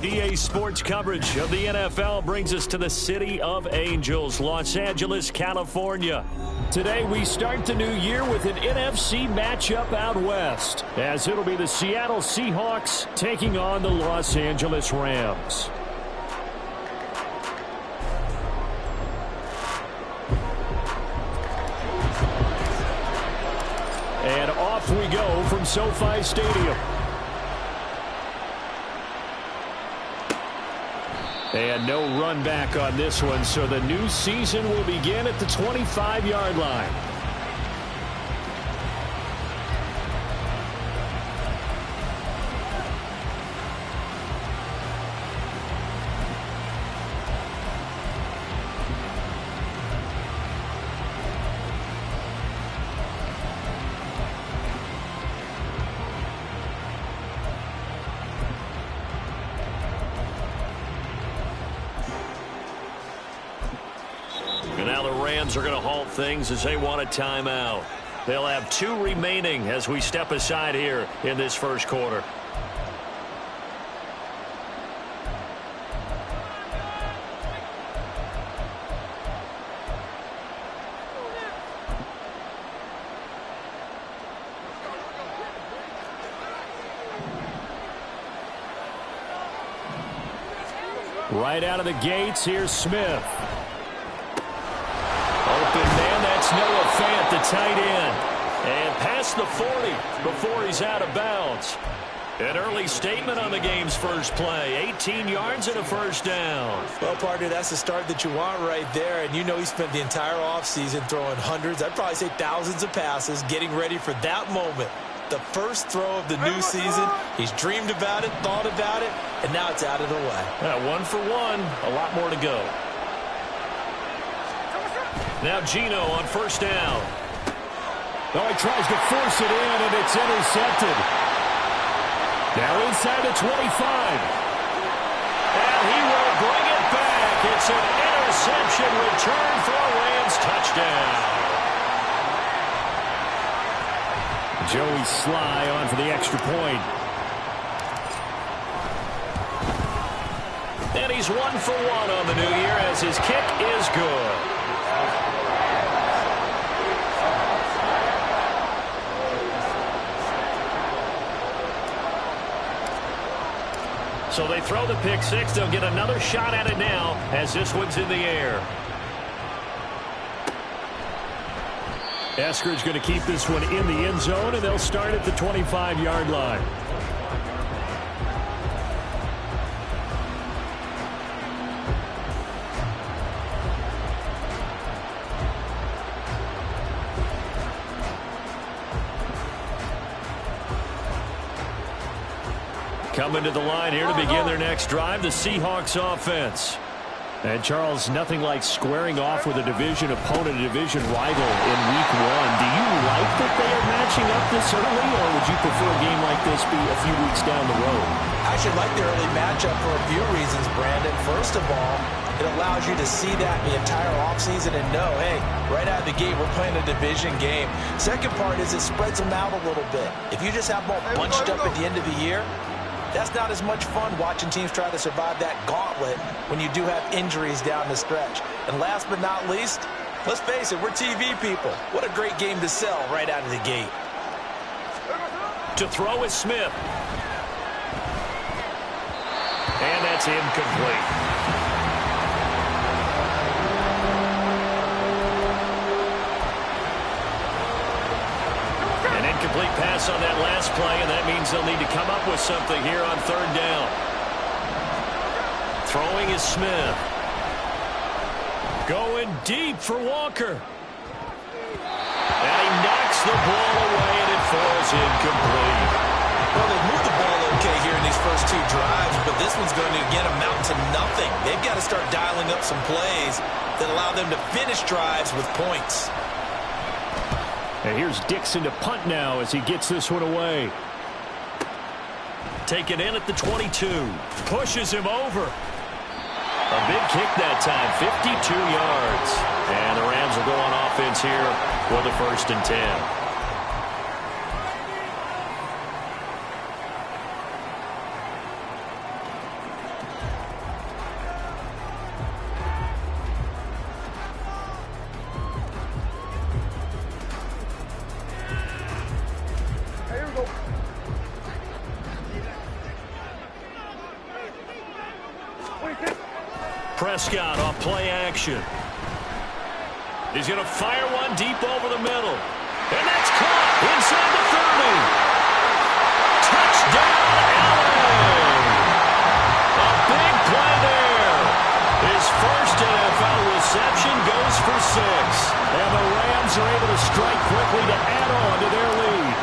EA Sports coverage of the NFL brings us to the City of Angels, Los Angeles, California. Today we start the new year with an NFC matchup out west, as it'll be the Seattle Seahawks taking on the Los Angeles Rams. And off we go from SoFi Stadium. And no run back on this one, so the new season will begin at the 25-yard line. And now the Rams are going to halt things as they want a timeout. They'll have 2 remaining as we step aside here in this first quarter. Right out of the gates, here's Smith. Open man, that's Noah Fant, the tight end. And past the 40 before he's out of bounds. An early statement on the game's first play. 18 yards and a first down. Well, partner, that's the start that you want right there. And you know he spent the entire offseason throwing hundreds, I'd probably say thousands of passes, getting ready for that moment. The first throw of the new season. He's dreamed about it, thought about it, and now it's out of the way. 1 for 1, a lot more to go. Now Geno on first down. Oh, he tries to force it in, and it's intercepted. Now inside the 25. And he will bring it back. It's an interception return for a Rams touchdown. Joey Sly on for the extra point. And he's 1 for 1 on the new year as his kick is good. So they throw the pick six. They'll get another shot at it now as this one's in the air. Eskridge going to keep this one in the end zone, and they'll start at the 25-yard line. Coming to the line here to begin their next drive, the Seahawks offense. And, Charles, nothing like squaring off with a division opponent, a division rival in Week 1. Do you like that they are matching up this early, or would you prefer a game like this be a few weeks down the road? I should like the early matchup for a few reasons, Brandon. First of all, it allows you to see that the entire offseason and know, hey, right out of the gate, we're playing a division game. Second part is it spreads them out a little bit. If you just have them all bunched up at the end of the year, that's not as much fun watching teams try to survive that gauntlet when you do have injuries down the stretch. And last but not least, let's face it, we're TV people. What a great game to sell right out of the gate. To throw is Smith. And that's incomplete. Complete pass on that last play, and that means they'll need to come up with something here on third down. Throwing is Smith. Going deep for Walker. And he knocks the ball away, and it falls incomplete. Well, they've moved the ball okay here in these first 2 drives, but this one's going to, again, amount to nothing. They've got to start dialing up some plays that allow them to finish drives with points. And here's Dixon to punt now as he gets this one away. Taken in at the 22. Pushes him over. A big kick that time, 52 yards. And the Rams will go on offense here with a 1st and 10. Prescott off play action. He's going to fire one deep over the middle. And that's caught inside the 30. Touchdown, Allen. A big play there. His first NFL reception goes for 6. And the Rams are able to strike quickly to add on to their lead.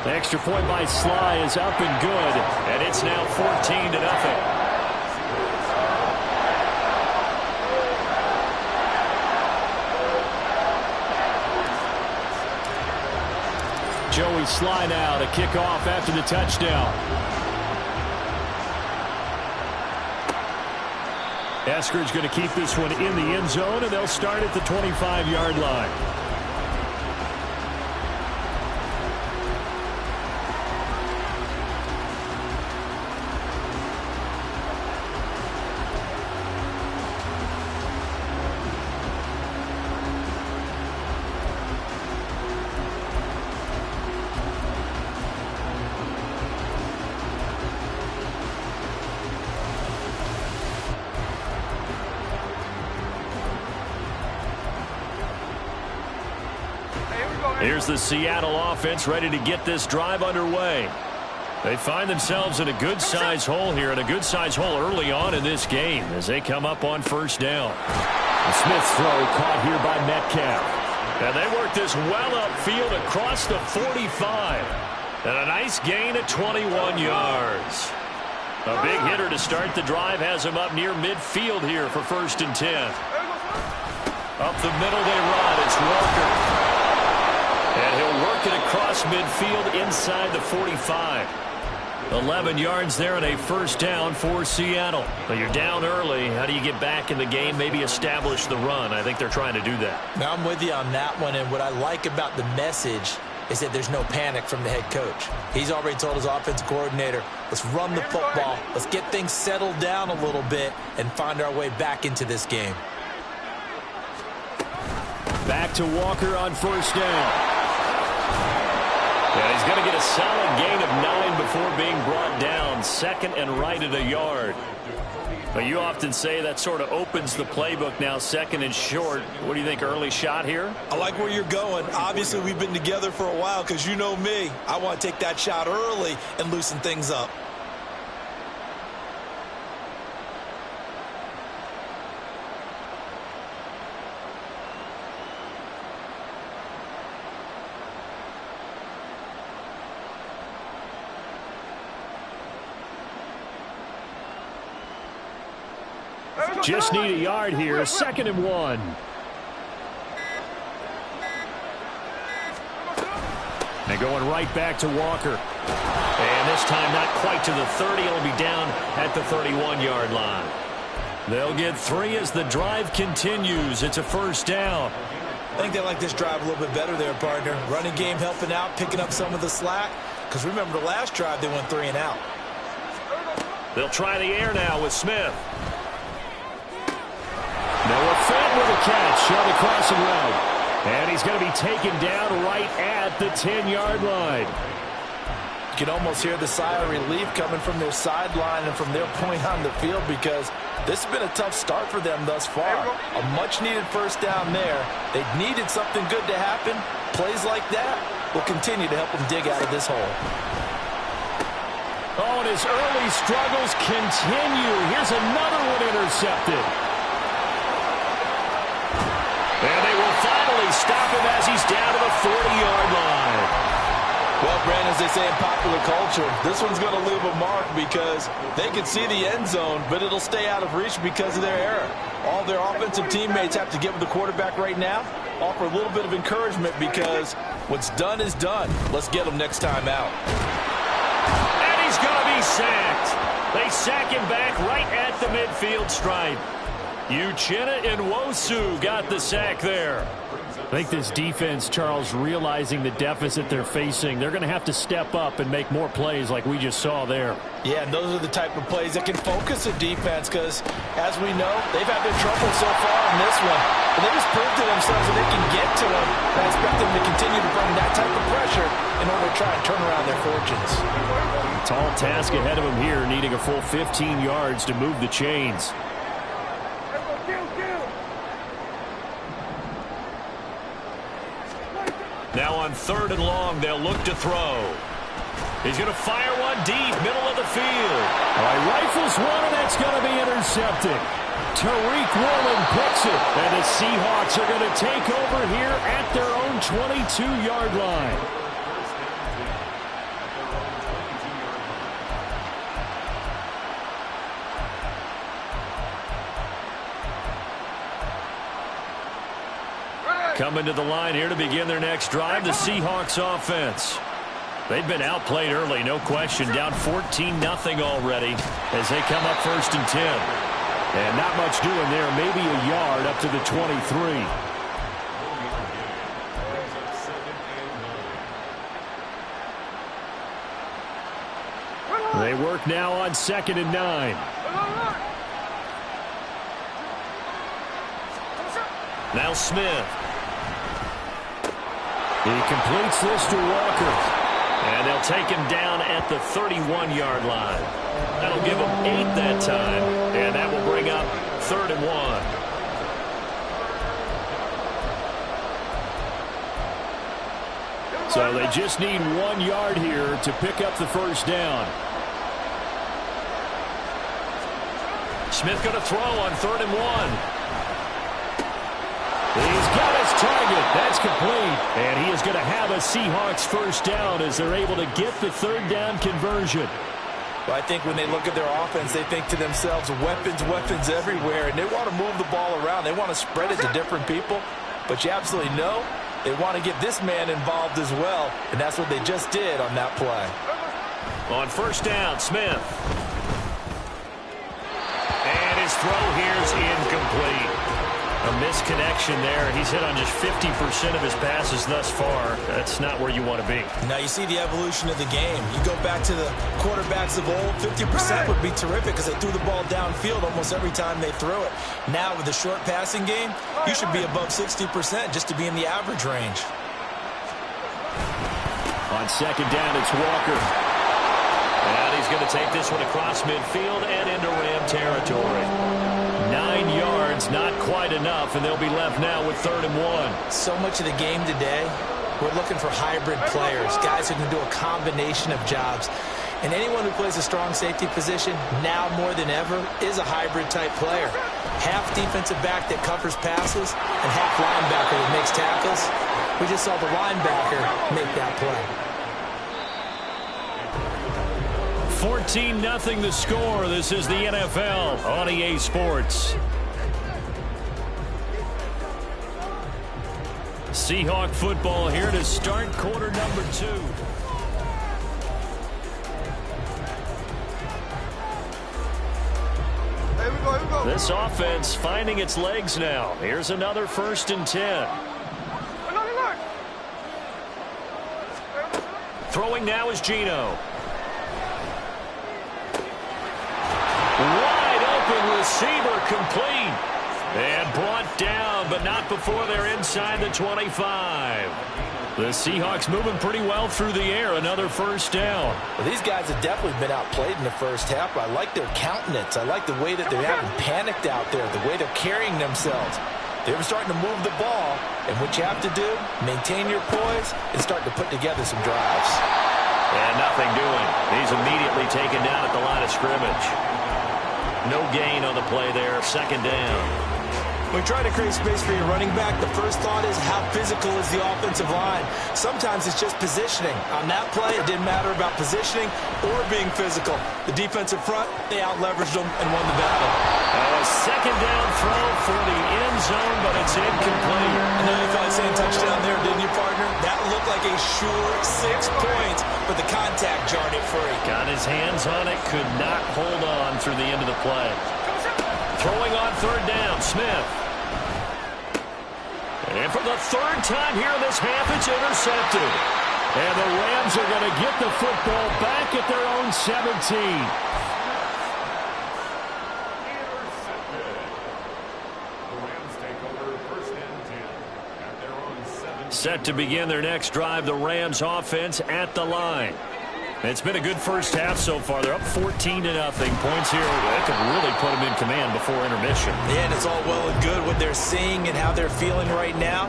The extra point by Sly is up and good, and it's now 14-0. Joey Sly now to kick off after the touchdown. Eskridge going to keep this one in the end zone, and they'll start at the 25-yard line. Here's the Seattle offense ready to get this drive underway. They find themselves in a good-sized hole here, and a good-sized hole early on in this game as they come up on first down. The Smith's throw caught here by Metcalf. And they work this well upfield across the 45. And a nice gain of 21 yards. A big hitter to start the drive has him up near midfield here for 1st and 10. Up the middle they run. It's Walker. And he'll work it across midfield inside the 45. 11 yards there and a first down for Seattle. But you're down early. How do you get back in the game, maybe establish the run? I think they're trying to do that. Now, I'm with you on that one, and what I like about the message is that there's no panic from the head coach. He's already told his offensive coordinator, let's run the football, let's get things settled down a little bit and find our way back into this game. Back to Walker on first down. And he's going to get a solid gain of 9 before being brought down. 2nd and right at a yard. But you often say that sort of opens the playbook now, 2nd and short. What do you think, early shot here? I like where you're going. Obviously, we've been together for a while because you know me. I want to take that shot early and loosen things up. Just need a yard here. 2nd and 1. And going right back to Walker. And this time not quite to the 30. It'll be down at the 31-yard line. They'll get 3 as the drive continues. It's a first down. I think they like this drive a little bit better there, partner. Running game helping out, picking up some of the slack. Because remember, the last drive they went 3 and out. They'll try the air now with Smith. Noah Fant with a catch on the crossing route. And he's going to be taken down right at the 10-yard line. You can almost hear the sigh of relief coming from their sideline and from their point on the field because this has been a tough start for them thus far. A much-needed first down there. They needed something good to happen. Plays like that will continue to help them dig out of this hole. Oh, and his early struggles continue. Here's another one intercepted. And they will finally stop him as he's down to the 40-yard line. Well, Brandon, as they say in popular culture, this one's going to leave a mark because they can see the end zone, but it'll stay out of reach because of their error. All their offensive teammates have to get with the quarterback right now, offer a little bit of encouragement because what's done is done. Let's get them next time out. And he's going to be sacked. They sack him back right at the midfield stripe. Uchenna Nwosu got the sack there. I think this defense, Charles, realizing the deficit they're facing, they're going to have to step up and make more plays like we just saw there. Yeah, and those are the type of plays that can focus a defense because, as we know, they've had their trouble so far in this one. But they just proved to themselves that they can get to them. I expect them to continue to bring that type of pressure in order to try and turn around their fortunes. Tall task ahead of them here, needing a full 15 yards to move the chains. Now on 3rd and long, they'll look to throw. He's going to fire one deep, middle of the field. All right, rifles one, and that's going to be intercepted. Tariq Woolen picks it, and the Seahawks are going to take over here at their own 22-yard line. Coming to the line here to begin their next drive, the Seahawks offense. They've been outplayed early, no question. Down 14-0 already as they come up 1st and 10. And not much doing there, maybe a yard up to the 23. They work now on 2nd and 9. Now Smith. He completes this to Walker. And they'll take him down at the 31-yard line. That'll give him 8 that time. And that will bring up 3rd and 1. So they just need 1 yard here to pick up the first down. Smith going to throw on 3rd and 1. He's got his target. That's complete. And he is going to have a Seahawks first down as they're able to get the 3rd down conversion. Well, I think when they look at their offense, they think to themselves, weapons, weapons everywhere. And they want to move the ball around. They want to spread it to different people. But you absolutely know they want to get this man involved as well. And that's what they just did on that play. On 1st down, Smith. And his throw here is incomplete. A misconnection there. He's hit on just 50% of his passes thus far. That's not where you want to be. Now you see the evolution of the game. You go back to the quarterbacks of old, 50% would be terrific because they threw the ball downfield almost every time they threw it. Now with the short passing game, you should be above 60% just to be in the average range. On 2nd down, it's Walker. And he's going to take this one across midfield and into Ram territory. 9 yards, not quite enough, and they'll be left now with 3rd and 1. So much of the game today, we're looking for hybrid players, guys who can do a combination of jobs. And anyone who plays a strong safety position, now more than ever, is a hybrid-type player. Half defensive back that covers passes, and half linebacker that makes tackles. We just saw the linebacker make that play. 14-0 the score. This is the NFL on EA Sports. Seahawk football here to start quarter number 2. This offense finding its legs now. Here's another 1st and 10. Throwing now is Geno. Wide open receiver complete. And brought down, but not before they're inside the 25. The Seahawks moving pretty well through the air. Another 1st down. Well, these guys have definitely been outplayed in the first half. I like their countenance. I like the way that they haven't panicked out there, the way they're carrying themselves. They're starting to move the ball, and what you have to do, maintain your poise and start to put together some drives. And nothing doing. He's immediately taken down at the line of scrimmage. No gain on the play there. 2nd down. When you try to create space for your running back, the first thought is how physical is the offensive line. Sometimes it's just positioning. On that play, it didn't matter about positioning or being physical. The defensive front, they out-leveraged them and won the battle. A 2nd down throw for the end zone, but it's incomplete. I know you thought saying touchdown there, didn't you, partner? That looked like a sure 6 points, but the contact jarred it free. Got his hands on it, could not hold on through the end of the play. Throwing on 3rd down, Smith. And for the third time here in this half, it's intercepted. And the Rams are going to get the football back at their own 17. Set to begin their next drive, the Rams offense at the line. It's been a good first half so far. They're up 14-0. Points here that could really put them in command before intermission. Yeah, and it's all well and good what they're seeing and how they're feeling right now.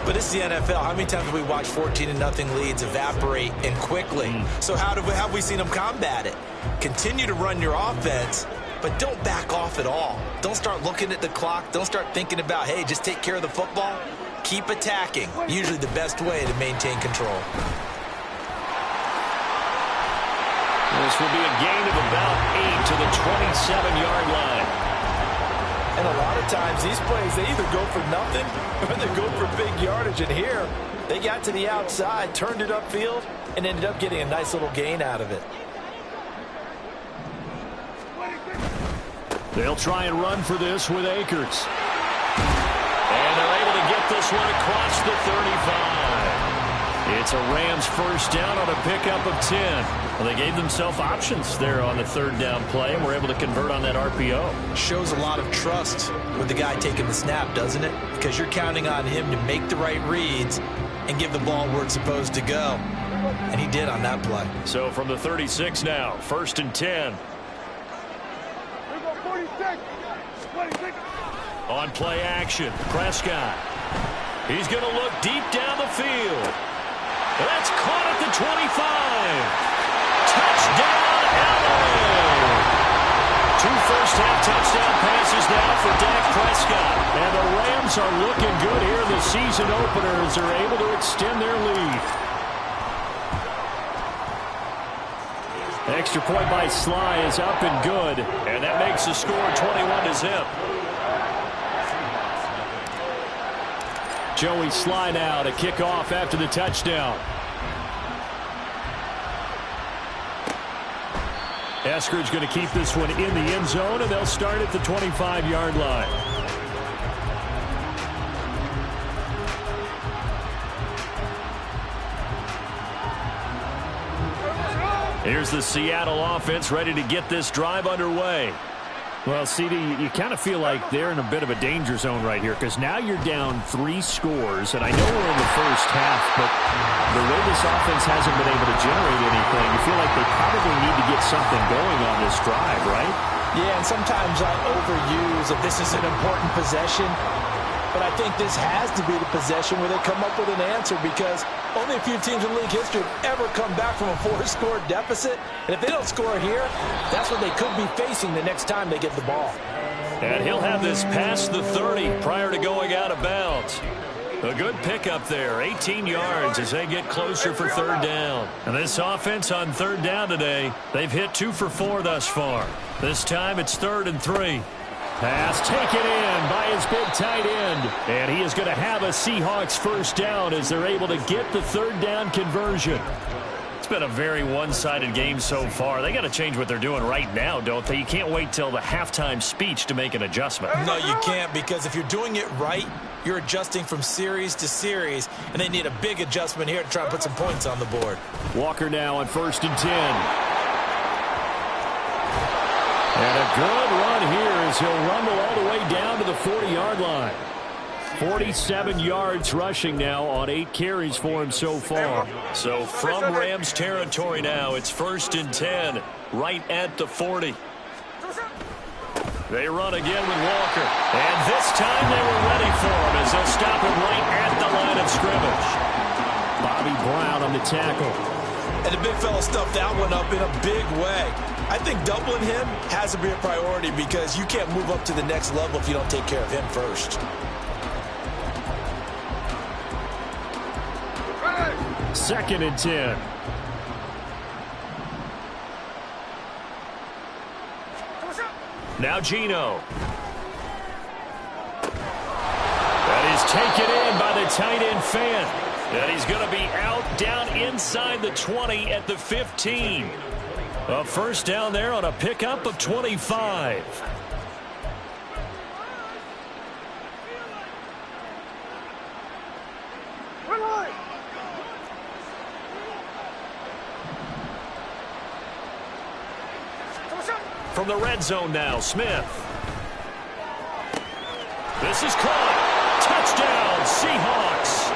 But this is the NFL. How many times have we watched 14-0 leads evaporate and quickly? So how have we seen them combat it? Continue to run your offense, but don't back off at all. Don't start looking at the clock. Don't start thinking about, hey, just take care of the football. Keep attacking. Usually the best way to maintain control. This will be a gain of about 8 to the 27-yard line. And a lot of times these plays, they either go for nothing or they go for big yardage. And here, they got to the outside, turned it upfield, and ended up getting a nice little gain out of it. They'll try and run for this with Akers. And they're able to get this one across the 35. It's a Rams first down on a pickup of 10. Well, they gave themselves options there on the third down play and were able to convert on that RPO. Shows a lot of trust with the guy taking the snap, doesn't it? Because you're counting on him to make the right reads and give the ball where it's supposed to go. And he did on that play. So from the 36 now, first and 10. On play action, Prescott. He's going to look deep down the field. That's caught at the 25. Touchdown, LA! 2 first-half touchdown passes now for Dak Prescott. And the Rams are looking good here in the season opener as they're able to extend their lead. Extra point by Sly is up and good. And that makes the score 21-0. Joey Sly now to kick off after the touchdown. Eskridge going to keep this one in the end zone, and they'll start at the 25-yard line. Here's the Seattle offense ready to get this drive underway. Well, CD, you kind of feel like they're in a bit of a danger zone right here because now you're down 3 scores, and I know we're in the first half, but the way this offense hasn't been able to generate anything, you feel like they probably need to get something going on this drive, right? Yeah, and sometimes I overuse that this is an important possession, but I think this has to be the possession where they come up with an answer because only a few teams in league history have ever come back from a 4-score deficit. And if they don't score here, that's what they could be facing the next time they get the ball. And he'll have this past the 30 prior to going out of bounds. A good pickup there, 18 yards as they get closer for third down. And this offense on third down today, they've hit 2 for 4 thus far. This time it's 3rd and 3. Pass taken in by his big tight end. And he is going to have a Seahawks first down as they're able to get the third down conversion. It's been a very one-sided game so far. They got to change what they're doing right now, don't they? You can't wait till the halftime speech to make an adjustment. No, you can't, because if you're doing it right, you're adjusting from series to series, and they need a big adjustment here to try and put some points on the board. Walker now on 1st and 10. And a good run here as he'll rumble all the way down to the 40-yard line. 47 yards rushing now on 8 carries for him so far. So from Rams territory now, it's 1st and 10, right at the 40. They run again with Walker. And this time they were ready for him as they'll stop him right at the line of scrimmage. Bobby Brown on the tackle. And the big fella stuffed that one up in a big way. I think doubling him has to be a priority because you can't move up to the next level if you don't take care of him first. 2nd and 10. Now Geno. That is taken in by the tight end Fant. And he's going to be out down inside the 20 at the 15. A first down there on a pickup of 25. From the red zone now, Smith. This is caught. Touchdown, Seahawks.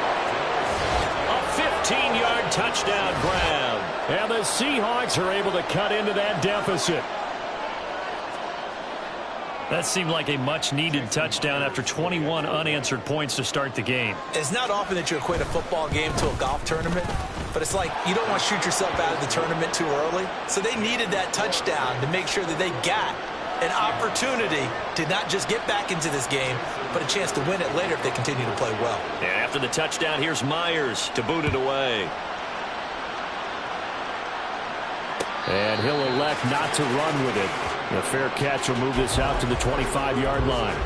A 15-yard touchdown grab. And the Seahawks are able to cut into that deficit. That seemed like a much-needed touchdown after 21 unanswered points to start the game. It's not often that you equate a football game to a golf tournament, but it's like you don't want to shoot yourself out of the tournament too early. So they needed that touchdown to make sure that they got an opportunity to not just get back into this game, but a chance to win it later if they continue to play well. And after the touchdown, here's Myers to boot it away. And he'll elect not to run with it. The fair catch will move this out to the 25-yard line.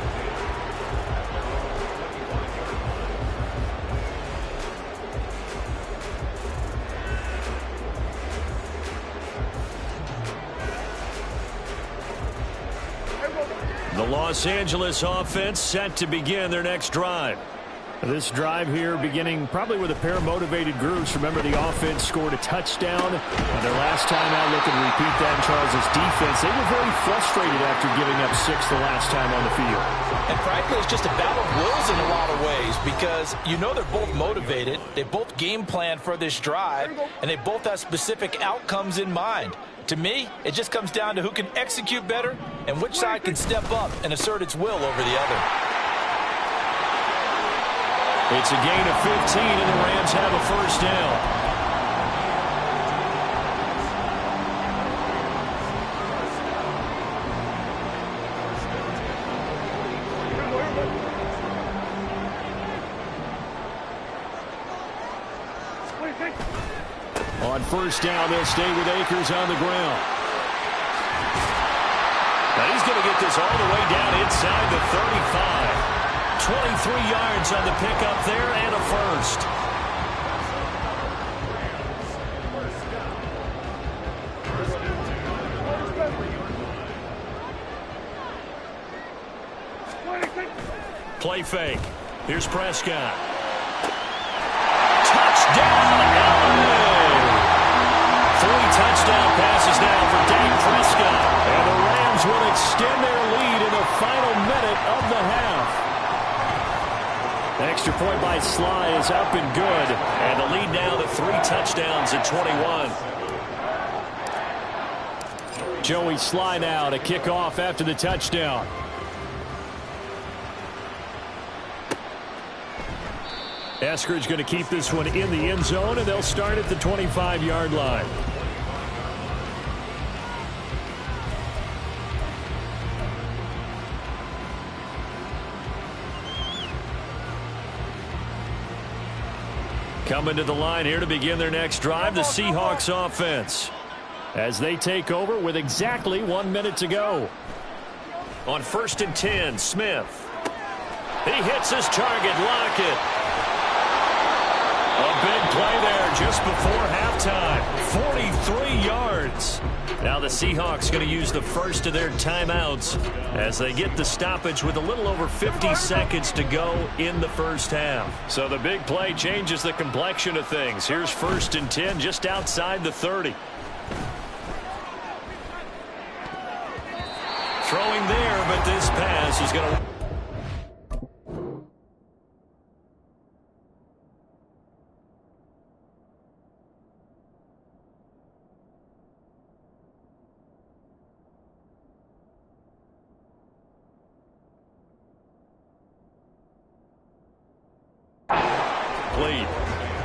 The Los Angeles offense set to begin their next drive. This drive here beginning probably with a pair of motivated groups. Remember, the offense scored a touchdown on their last time out. Looking to repeat that in Charles' defense. They were very frustrated after giving up 6 the last time on the field. And frankly, it's just a battle of wills in a lot of ways because you know they're both motivated. They both game plan for this drive, and they both have specific outcomes in mind. To me, it just comes down to who can execute better and which side can step up and assert its will over the other. It's a gain of 15, and the Rams have a first down. On first down, they'll stay with Akers on the ground. Now he's going to get this all the way down inside the 35. 23 yards on the pickup there and a first. Play fake. Here's Prescott. Touchdown, LA! 3 touchdown passes now for Dak Prescott. And the Rams will extend their lead in the final minute of the half. Extra point by Sly is up and good. And the lead now to 3 touchdowns at 21. Joey Sly now to kick off after the touchdown. Eskridge going to keep this one in the end zone, and they'll start at the 25-yard line. Coming to the line here to begin their next drive, the Seahawks offense, as they take over with exactly 1 minute to go. On 1st and 10, Smith. He hits his target, Lockett. A big play there just before halftime. 43 yards. Now the Seahawks going to use the first of their timeouts as they get the stoppage with a little over 50 seconds to go in the first half. So the big play changes the complexion of things. Here's 1st and 10 just outside the 30. Throwing there, but this pass is going to...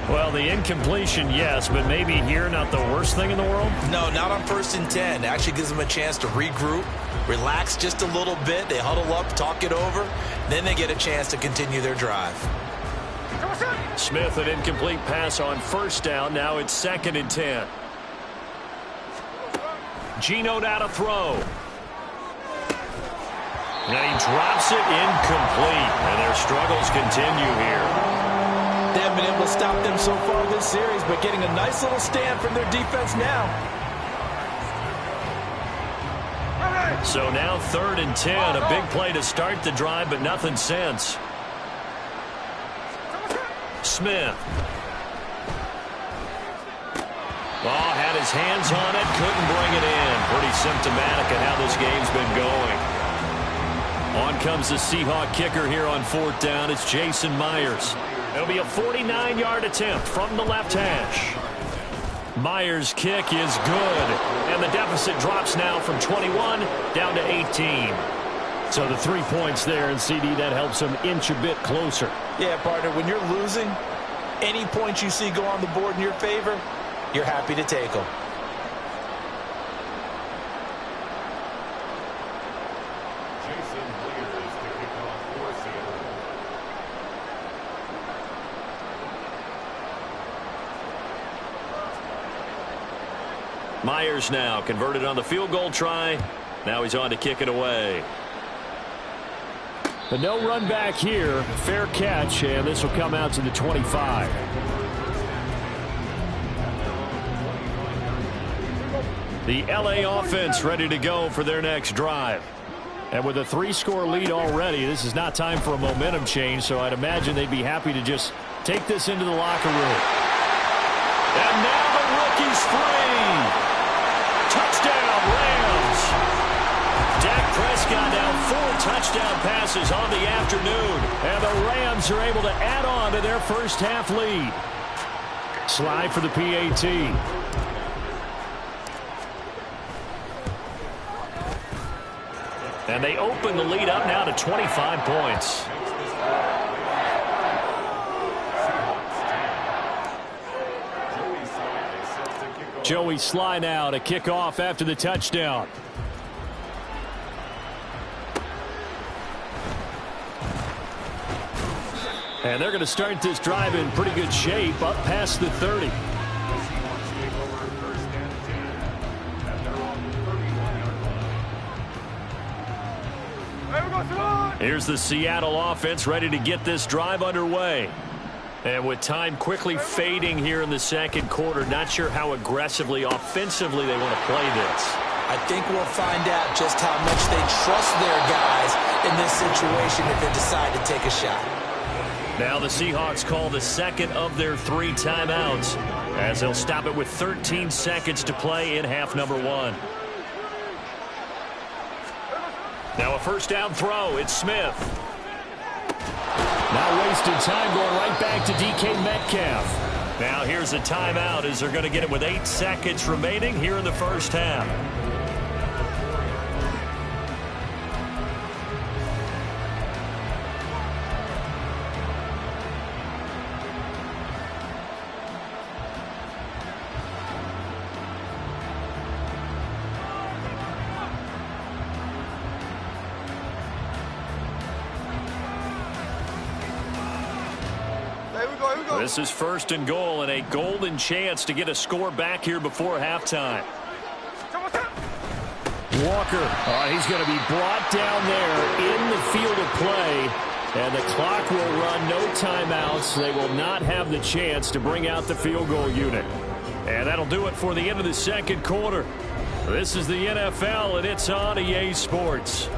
Well, the incompletion, yes, but maybe here not the worst thing in the world? No, not on 1st and 10. It actually gives them a chance to regroup, relax just a little bit. They huddle up, talk it over. Then they get a chance to continue their drive. Smith, an incomplete pass on 1st down. Now it's 2nd and 10. Geno now to throw. And he drops it incomplete. And their struggles continue here. They haven't been able to stop them so far this series, but getting a nice little stand from their defense now. So now 3rd and 10. A big play to start the drive, but nothing since. Smith. Oh, had his hands on it, couldn't bring it in. Pretty symptomatic of how this game's been going. On comes the Seahawk kicker here on 4th down. It's Jason Myers. It'll be a 49-yard attempt from the left hash. Myers' kick is good, and the deficit drops now from 21 down to 18. So the 3 points there, and CD, that helps them inch a bit closer. Yeah, partner, when you're losing, any points you see go on the board in your favor, you're happy to take them. Myers now converted on the field goal try. Now he's on to kick it away. But no run back here. Fair catch, and this will come out to the 25. The LA offense ready to go for their next drive. And with a 3-score lead already, this is not time for a momentum change, so I'd imagine they'd be happy to just take this into the locker room. And now the rookie's free. Touchdown, Rams. Dak Prescott now 4 touchdown passes on the afternoon, and the Rams are able to add on to their first half lead. Slide for the PAT. And they open the lead up now to 25 points. Joey Sly now to kick off after the touchdown. And they're going to start this drive in pretty good shape, up past the 30. Here's the Seattle offense ready to get this drive underway. And with time quickly fading here in the second quarter, not sure how aggressively, offensively they want to play this. I think we'll find out just how much they trust their guys in this situation if they decide to take a shot. Now the Seahawks call the second of their 3 timeouts as they'll stop it with 13 seconds to play in half number 1. Now a first down throw. It's Smith. Not wasting time, going right back to DK Metcalf. Now here's a timeout as they're going to get it with 8 seconds remaining here in the first half. This is 1st and goal and a golden chance to get a score back here before halftime. Walker, he's going to be brought down there in the field of play, and the clock will run, no timeouts. They will not have the chance to bring out the field goal unit. And that'll do it for the end of the second quarter. This is the NFL, and it's on EA Sports.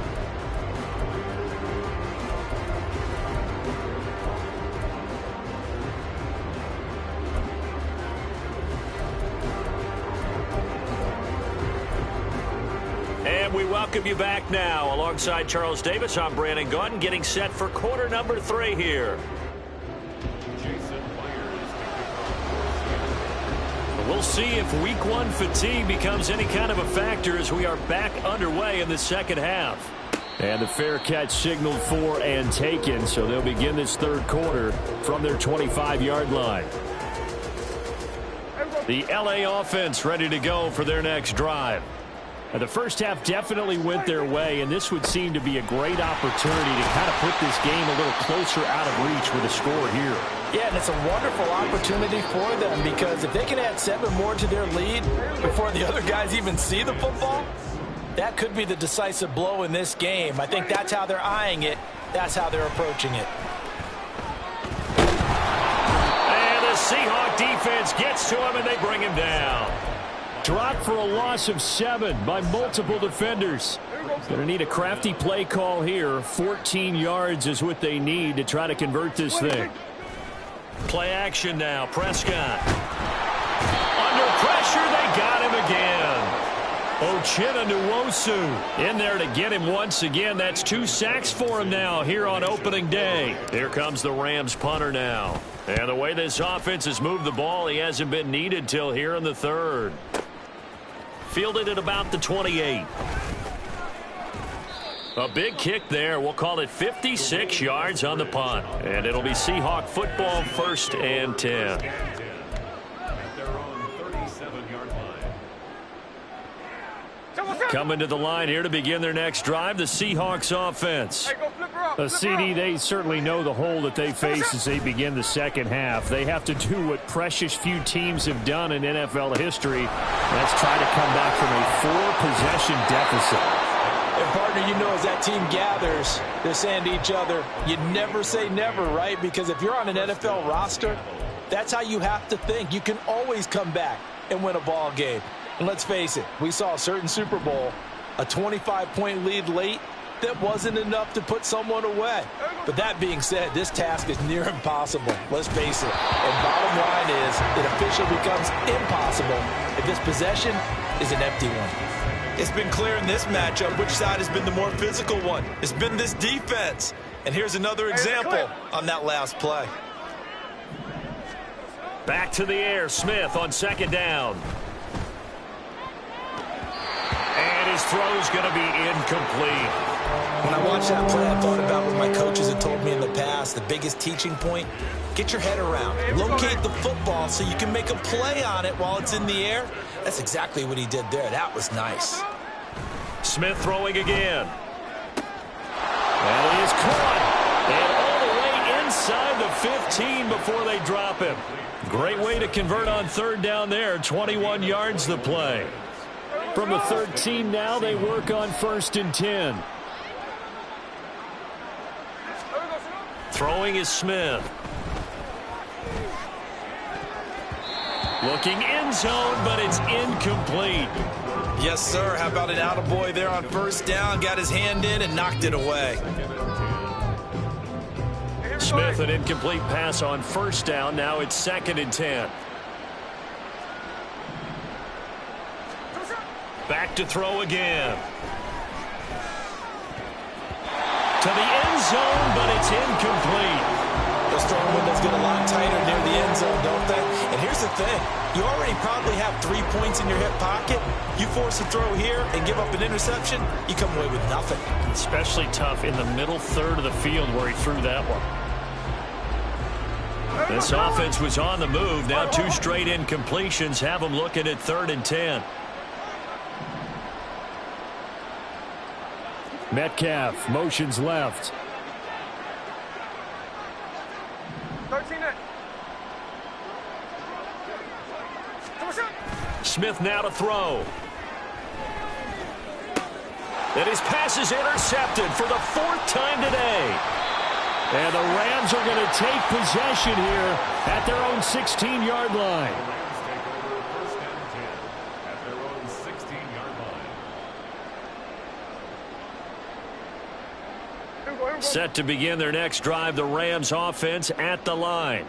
We welcome you back now. Alongside Charles Davis, I'm Brandon Gaudin, getting set for quarter number 3 here. We'll see if week 1 fatigue becomes any kind of a factor as we are back underway in the second half. And the fair catch signaled for and taken, so they'll begin this third quarter from their 25-yard line. The LA offense ready to go for their next drive. The first half definitely went their way, and this would seem to be a great opportunity to kind of put this game a little closer out of reach with a score here. Yeah, and it's a wonderful opportunity for them because if they can add 7 more to their lead before the other guys even see the football, that could be the decisive blow in this game. I think that's how they're eyeing it. That's how they're approaching it. And the Seahawk defense gets to him, and they bring him down. Dropped for a loss of 7 by multiple defenders. Going to need a crafty play call here. 14 yards is what they need to try to convert this thing. Play action now. Prescott. Under pressure. Uchenna Nwosu in there to get him once again. That's 2 sacks for him now here on opening day. Here comes the Rams punter now. And the way this offense has moved the ball, he hasn't been needed till here in the third. Fielded at about the 28. A big kick there. We'll call it 56 yards on the punt. And it'll be Seahawk football, 1st and 10. Coming to the line here to begin their next drive, the Seahawks offense. CD, they certainly know the hole that they face as they begin the second half. They have to do what precious few teams have done in NFL history. Let's try to come back from a 4-possession deficit. And, partner, you know, as that team gathers, they're saying to each other, you never say never, right? Because if you're on an NFL roster, that's how you have to think. You can always come back and win a ball game. And let's face it, we saw a certain Super Bowl, a 25-point lead late, that wasn't enough to put someone away. But that being said, this task is near impossible. Let's face it. And bottom line is, it officially becomes impossible if this possession is an empty one. It's been clear in this matchup which side has been the more physical one. It's been this defense. And here's another example on that last play. Back to the air, Smith on 2nd down. And his throw's going to be incomplete. When I watched that play, I thought about what my coaches had told me in the past. The biggest teaching point, get your head around. Locate the football so you can make a play on it while it's in the air. That's exactly what he did there. That was nice. Smith throwing again. And he is caught. And all the way inside the 15 before they drop him. Great way to convert on 3rd down there. 21 yards the play. From the 13 now, they work on 1st and 10. Throwing is Smith. Looking end zone, but it's incomplete. Yes, sir. How about an attaboy there on 1st down? Got his hand in and knocked it away. Smith, an incomplete pass on 1st down. Now it's 2nd and 10. Back to throw again. To the end zone, but it's incomplete. Those throwing windows get a lot tighter near the end zone, don't they? And here's the thing. You already probably have 3 points in your hip pocket. You force a throw here and give up an interception, you come away with nothing. Especially tough in the middle third of the field where he threw that one. This offense was on the move. Now 2 straight incompletions have them looking at 3rd and 10. Metcalf motions left. Smith now to throw. And his pass is intercepted for the 4th time today. And the Rams are going to take possession here at their own 16-yard line. Set to begin their next drive, the Rams offense at the line.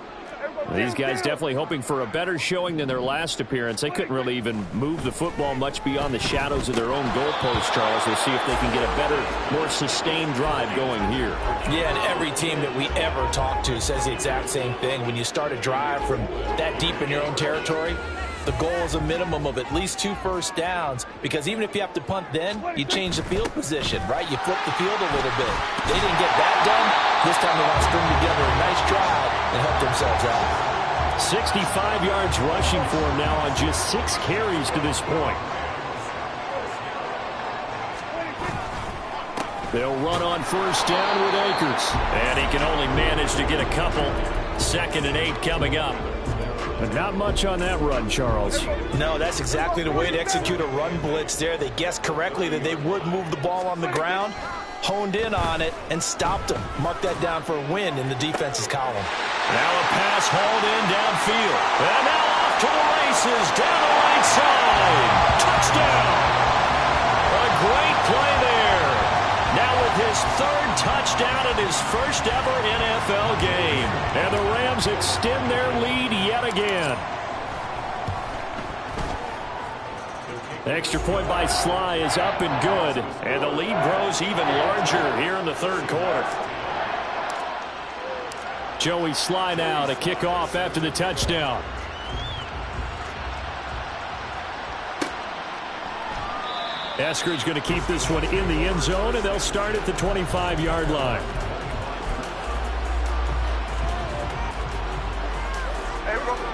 These guys definitely hoping for a better showing than their last appearance. They couldn't really even move the football much beyond the shadows of their own goalpost, Charles. We'll see if they can get a better, more sustained drive going here. Yeah, and every team that we ever talk to says the exact same thing. When you start a drive from that deep in your own territory, the goal is a minimum of at least 2 first downs, because even if you have to punt then, you change the field position, right? You flip the field a little bit. They didn't get that done. This time they want to string together a nice drive and help themselves out. 65 yards rushing for him now on just 6 carries to this point. They'll run on 1st down with Akers. And he can only manage to get a couple. 2nd and 8 coming up. But not much on that run, Charles. No, that's exactly the way to execute a run blitz there. They guessed correctly that they would move the ball on the ground, honed in on it, and stopped them. Mark that down for a win in the defense's column. Now a pass hauled in downfield. And now off to the races down the right side. Touchdown. A great play there. Now with his 3rd touchdown in his 1st ever NFL game. And the Rams extend their lead yet again. Extra point by Sly is up and good. And the lead grows even larger here in the third quarter. Joey Sly now to kick off after the touchdown. Eskridge going to keep this one in the end zone, and they'll start at the 25-yard line.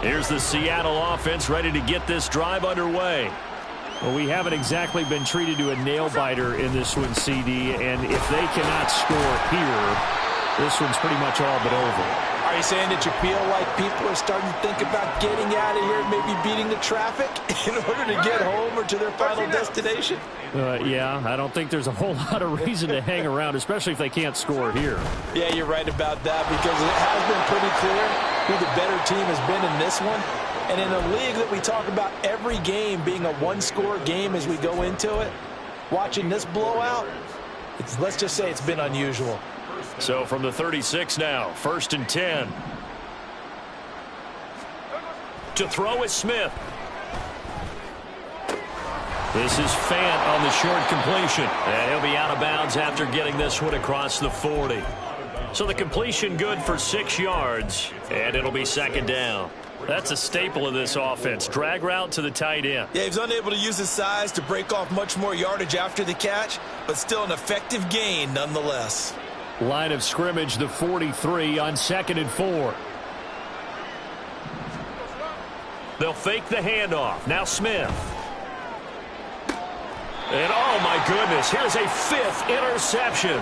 Here's the Seattle offense ready to get this drive underway. Well, we haven't exactly been treated to a nail-biter in this one, CD, and if they cannot score here, this one's pretty much all but over. Are you saying that you feel like people are starting to think about getting out of here and maybe beating the traffic in order to get home or to their final destination? Yeah, I don't think there's a whole lot of reason to hang around, especially if they can't score here. Yeah, you're right about that, because it has been pretty clear who the better team has been in this one. And in a league that we talk about every game being a one-score game as we go into it, watching this blowout, let's just say it's been unusual. So from the 36 now, 1st and 10. To throw is Smith. This is Fant on the short completion. And he'll be out of bounds after getting this one across the 40. So the completion good for 6 yards, and it'll be 2nd down. That's a staple of this offense. Drag route to the tight end. Yeah, he was unable to use his size to break off much more yardage after the catch, but still an effective gain nonetheless. Line of scrimmage, the 43 on 2nd and 4. They'll fake the handoff. Now Smith. And oh my goodness, here's a 5th interception.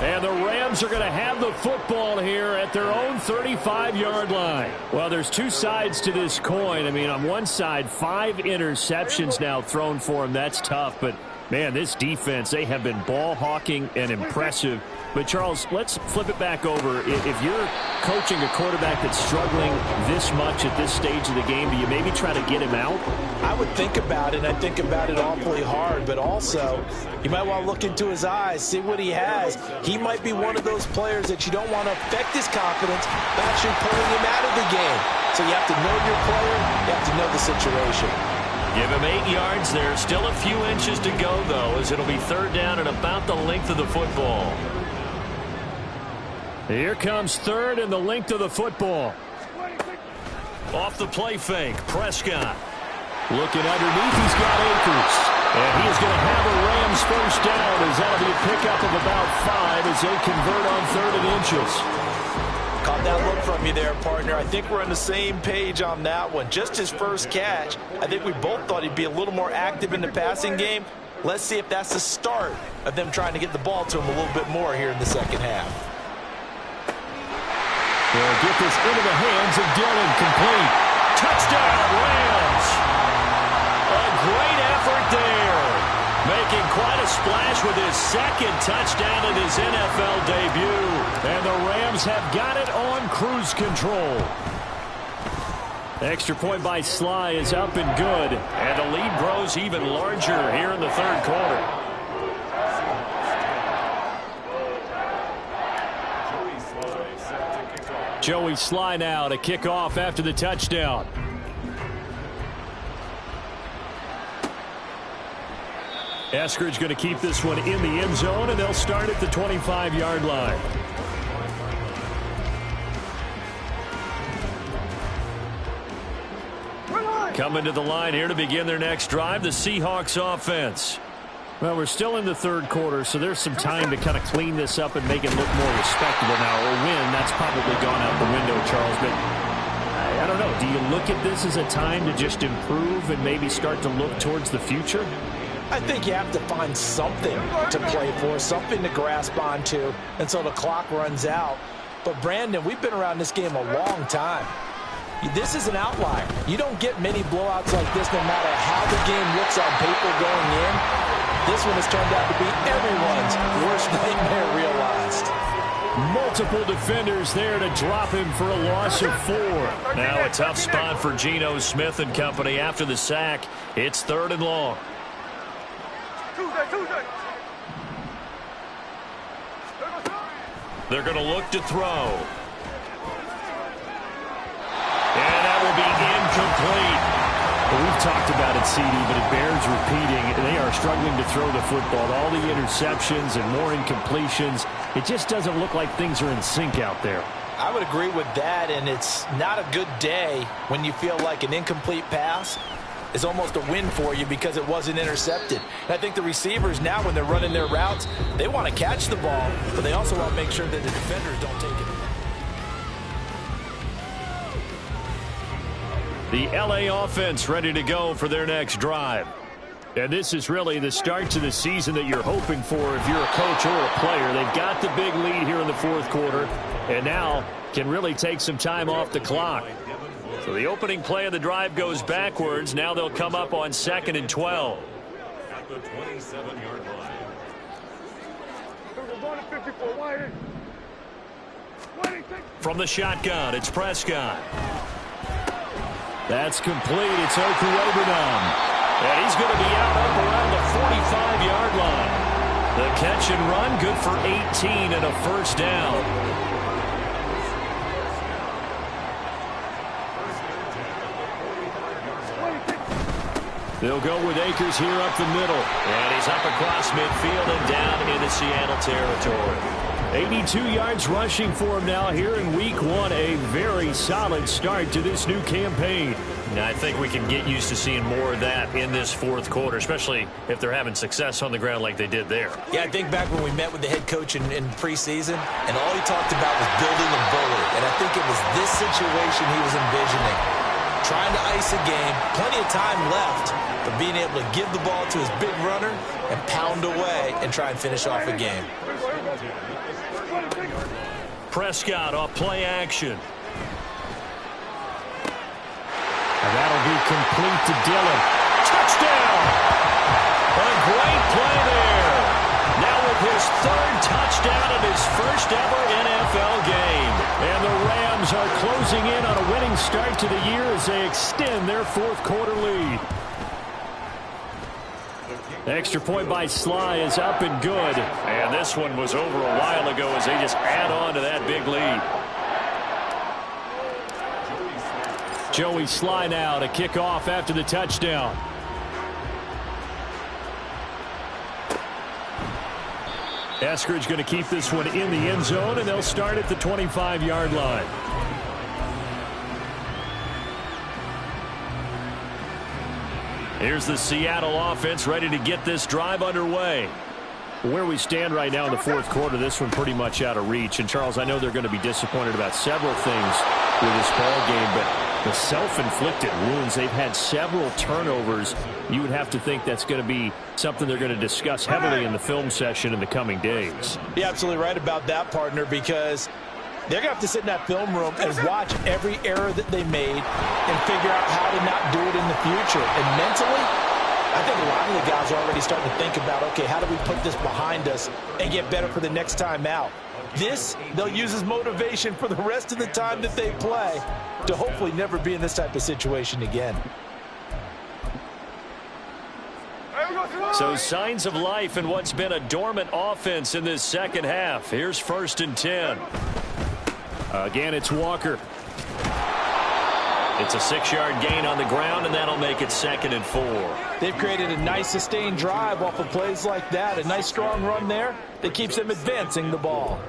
And the Rams are going to have the football here at their own 35-yard line. Well, there's two sides to this coin. I mean, on one side, 5 interceptions now thrown for him. That's tough. But, man, this defense, they have been ball hawking and impressive. But, Charles, let's flip it back over. If you're coaching a quarterback that's struggling this much at this stage of the game, do you maybe try to get him out? I would think about it, and I think about it awfully hard. But also, you might want to look into his eyes, see what he has. He might be one of those players that you don't want to affect his confidence by actually pulling him out of the game. So you have to know your player. You have to know the situation. Give him 8 yards there. Still a few inches to go, though, as it'll be 3rd down and about the length of the football. Here comes 3rd and the length of the football. Off the play fake, Prescott. Looking underneath, he's got Akers. And he is going to have a Rams 1st down, as that'll be a pickup of about 5 as they convert on 3rd and inches. Caught that look from you there, partner. I think we're on the same page on that one. Just his first catch. I think we both thought he'd be a little more active in the passing game. Let's see if that's the start of them trying to get the ball to him a little bit more here in the second half. They'll get this into the hands of Dillon. Complete. Touchdown, Rams. A great effort there. Making quite a splash with his 2nd touchdown in his NFL debut. And the Rams have got it on cruise control. Extra point by Sly is up and good. And the lead grows even larger here in the 3rd quarter. Joey Sly now to kick off after the touchdown. Eskridge going to keep this one in the end zone, and they'll start at the 25-yard line. Coming to the line here to begin their next drive, the Seahawks offense. Well, we're still in the 3rd quarter, so there's some time to kind of clean this up and make it look more respectable now. A win, that's probably gone out the window, Charles. But I don't know. Do you look at this as a time to just improve and maybe start to look towards the future? I think you have to find something to play for, something to grasp onto until the clock runs out. But, Brandon, we've been around this game a long time. This is an outlier. You don't get many blowouts like this no matter how the game looks on paper going in. This one has turned out to be everyone's worst nightmare realized. Multiple defenders there to drop him for a loss of 4. Now a tough spot for Geno Smith and company after the sack. It's 3rd and long. They're going to look to throw. And that will be incomplete. We've talked about it, CD, but it bears repeating. They are struggling to throw the football. All the interceptions and more incompletions. It just doesn't look like things are in sync out there. I would agree with that, and it's not a good day when you feel like an incomplete pass is almost a win for you because it wasn't intercepted. And I think the receivers now, when they're running their routes, they want to catch the ball, but they also want to make sure that the defenders don't take it. The LA offense ready to go for their next drive. And this is really the start to the season that you're hoping for if you're a coach or a player. They've got the big lead here in the fourth quarter and now can really take some time off the clock. So the opening play of the drive goes backwards. Now they'll come up on 2nd and 12. At the 27-yard line. From the shotgun, it's Prescott. That's complete. It's Okuwebunam. And he's going to be out up around the 45-yard line. The catch and run, good for 18 and a first down. They'll go with Akers here up the middle. And he's up across midfield and down into Seattle territory. 82 yards rushing for him now here in week 1. A very solid start to this new campaign. Now, I think we can get used to seeing more of that in this fourth quarter, especially if they're having success on the ground like they did there. Yeah, I think back when we met with the head coach in preseason, and all he talked about was building and bullying. And I think it was this situation he was envisioning. Trying to ice a game, plenty of time left, but being able to give the ball to his big runner and pound away and try and finish off a game. Prescott off play action. And that'll be complete to Dillon. Touchdown! A great play there. Now with his 3rd touchdown in his first ever NFL game. And the Rams are closing in on a winning start to the year as they extend their fourth quarter lead. The extra point by Sly is up and good. And this one was over a while ago as they just add on to that big lead. Joey Sly now to kick off after the touchdown. Eskridge going to keep this one in the end zone, and they'll start at the 25-yard line. Here's the Seattle offense ready to get this drive underway. Where we stand right now in the fourth quarter, this one pretty much out of reach. And, Charles, I know they're going to be disappointed about several things with this ball game, but the self-inflicted wounds, they've had several turnovers. You would have to think that's going to be something they're going to discuss heavily in the film session in the coming days. You're absolutely right about that, partner, because they're going to have to sit in that film room and watch every error that they made and figure out how to not do it in the future. And mentally, I think a lot of the guys are already starting to think about, okay, how do we put this behind us and get better for the next time out? This, they'll use as motivation for the rest of the time that they play to hopefully never be in this type of situation again. So signs of life in what's been a dormant offense in this second half. Here's 1st and 10. Again, it's Walker. It's a 6-yard gain on the ground, and that'll make it 2nd and 4. They've created a nice sustained drive off of plays like that. A nice strong run there that keeps them advancing the ball.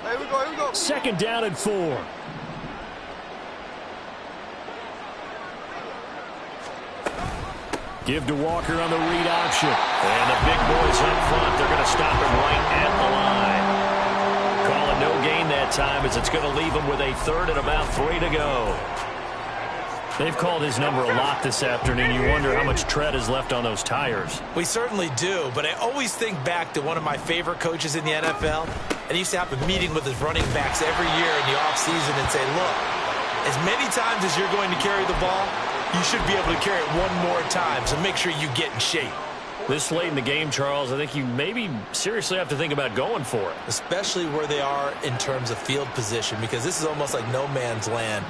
Here we go. 2nd down and 4. Give to Walker on the read option. And the big boys up front, they're going to stop him right at the line. Call it no gain that time as it's going to leave him with a 3rd and about 3 to go. They've called his number a lot this afternoon. You wonder how much tread is left on those tires. We certainly do, but I always think back to one of my favorite coaches in the NFL. And he used to have a meeting with his running backs every year in the offseason and say, look, as many times as you're going to carry the ball, you should be able to carry it one more time, so make sure you get in shape. This late in the game, Charles, I think you maybe seriously have to think about going for it. Especially where they are in terms of field position, because this is almost like no man's land.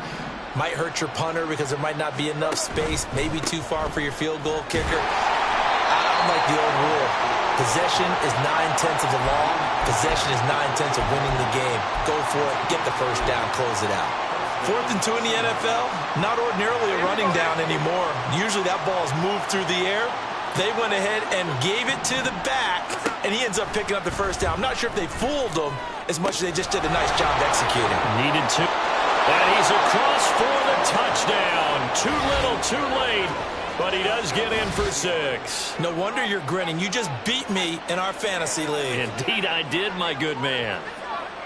Might hurt your punter because there might not be enough space, maybe too far for your field goal kicker. I like the old rule. Possession is 9/10 of the law. Possession is 9/10 of winning the game. Go for it. Get the first down. Close it out. 4th and 2 in the NFL, not ordinarily a running down anymore. Usually that ball is moved through the air. They went ahead and gave it to the back, and he ends up picking up the first down. I'm not sure if they fooled him as much as they just did a nice job executing. Needed to. And he's across for the touchdown. Too little, too late. But he does get in for 6. No wonder you're grinning. You just beat me in our fantasy league. Indeed I did, my good man.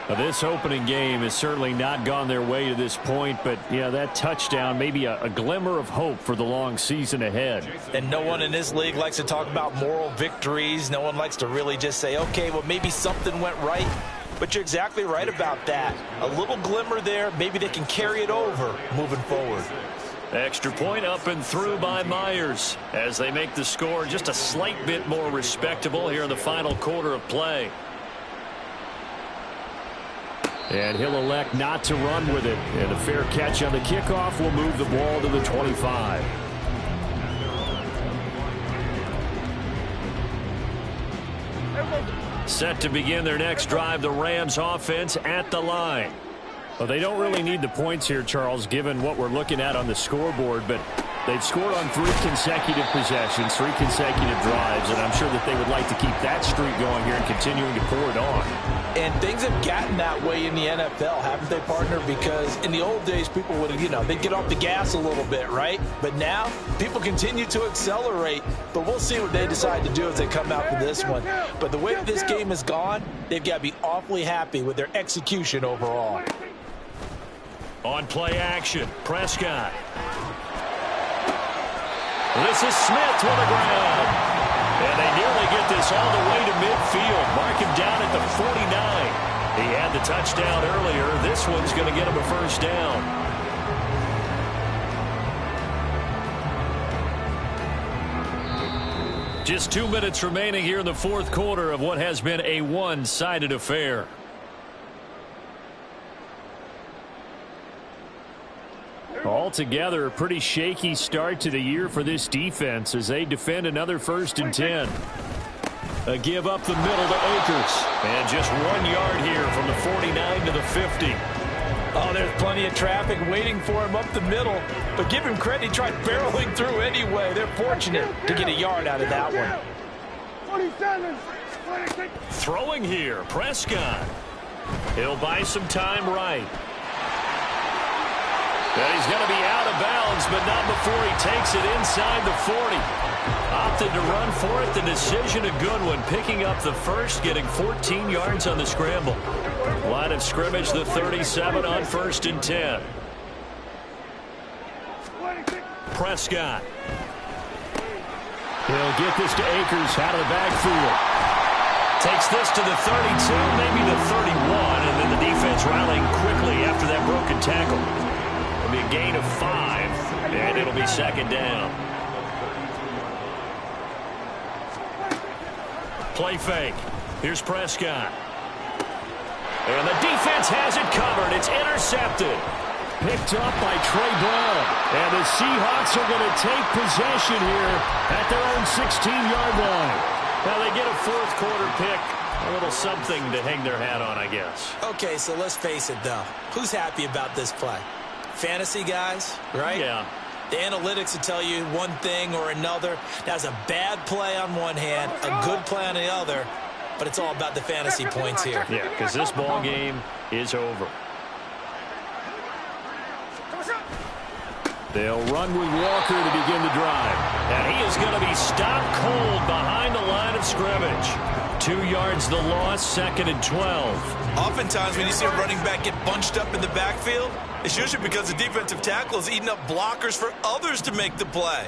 Now, this opening game has certainly not gone their way to this point, but, yeah, that touchdown, maybe a glimmer of hope for the long season ahead. And no one in this league likes to talk about moral victories. No one likes to really just say, okay, well, maybe something went right. But you're exactly right about that. A little glimmer there. Maybe they can carry it over moving forward. Extra point up and through by Myers as they make the score just a slight bit more respectable here in the final quarter of play. And he'll elect not to run with it. And a fair catch on the kickoff will move the ball to the 25. Set to begin their next drive, the Rams offense at the line. Well, they don't really need the points here, Charles, given what we're looking at on the scoreboard, but they've scored on 3 consecutive possessions, 3 consecutive drives, and I'm sure that they would like to keep that streak going here and continuing to pour it on. And things have gotten that way in the NFL, haven't they, partner? Because in the old days, people would, they'd get off the gas a little bit, right? But now, people continue to accelerate. But we'll see what they decide to do as they come out for this one. But the way this game has gone, they've got to be awfully happy with their execution overall. On play action, Prescott. This is Smith with the ground. And they nearly get this all the way to midfield. Mark him down at the 49. He had the touchdown earlier. This one's going to get him a first down. Just 2 minutes remaining here in the fourth quarter of what has been a one-sided affair. Altogether, a pretty shaky start to the year for this defense as they defend another 1st and 10. A give up the middle to Akers. And just 1 yard here from the 49 to the 50. Oh, there's plenty of traffic waiting for him up the middle. But give him credit, he tried barreling through anyway. They're fortunate to get a yard out of that one. 27, Throwing here, Prescott. He'll buy some time right. And he's going to be out of bounds, but not before he takes it inside the 40. Opted to run for it. The decision a good one. Picking up the first, getting 14 yards on the scramble. Line of scrimmage, the 37 on 1st and 10. Prescott. He'll get this to Akers out of the backfield. Takes this to the 32, maybe the 31, and then the defense rallying quickly after that broken tackle. It'll be a gain of 5, and it'll be 2nd down. Play fake. Here's Prescott. And the defense has it covered. It's intercepted. Picked up by Trey Brown. And the Seahawks are going to take possession here at their own 16-yard line. Now they get a fourth quarter pick. A little something to hang their hat on, I guess. Okay, so let's face it, though. Who's happy about this play? Fantasy guys, right? Yeah. The analytics will tell you one thing or another. That's a bad play on one hand, a good play on the other, but it's all about the fantasy points here. Yeah, because this ball game is over. They'll run with Walker to begin the drive. And he is going to be stopped cold behind the line of scrimmage. 2 yards the loss, 2nd and 12. Oftentimes when you see a running back get bunched up in the backfield, it's usually because the defensive tackle is eating up blockers for others to make the play.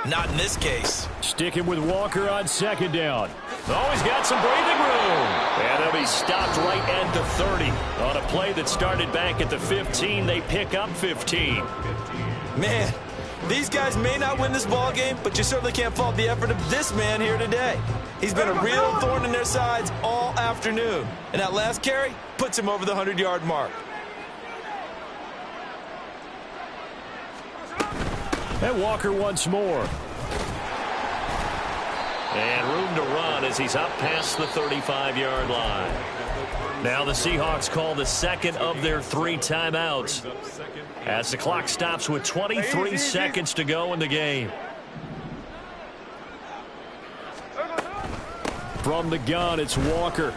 Not in this case. Sticking with Walker on 2nd down. Oh, he's got some breathing room. And they'll be stopped right at the 30. On a play that started back at the 15, they pick up 15. Man, these guys may not win this ball game, but you certainly can't fault the effort of this man here today. He's been a real thorn in their sides all afternoon. And that last carry puts him over the 100-yard mark. And Walker once more. And room to run as he's up past the 35-yard line. Now the Seahawks call the second of their 3 timeouts as the clock stops with 23 seconds to go in the game. From the gun, it's Walker.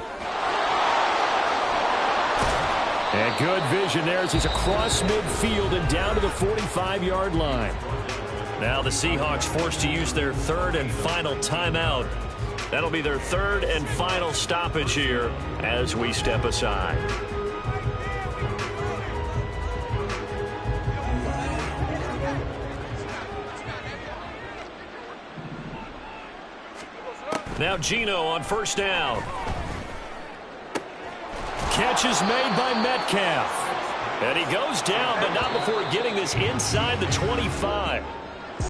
And good vision there as he's across midfield and down to the 45-yard line. Now the Seahawks forced to use their 3rd and final timeout. That'll be their 3rd and final stoppage here as we step aside. Now Geno on first down. Catch is made by Metcalf. And he goes down, but not before getting this inside the 25.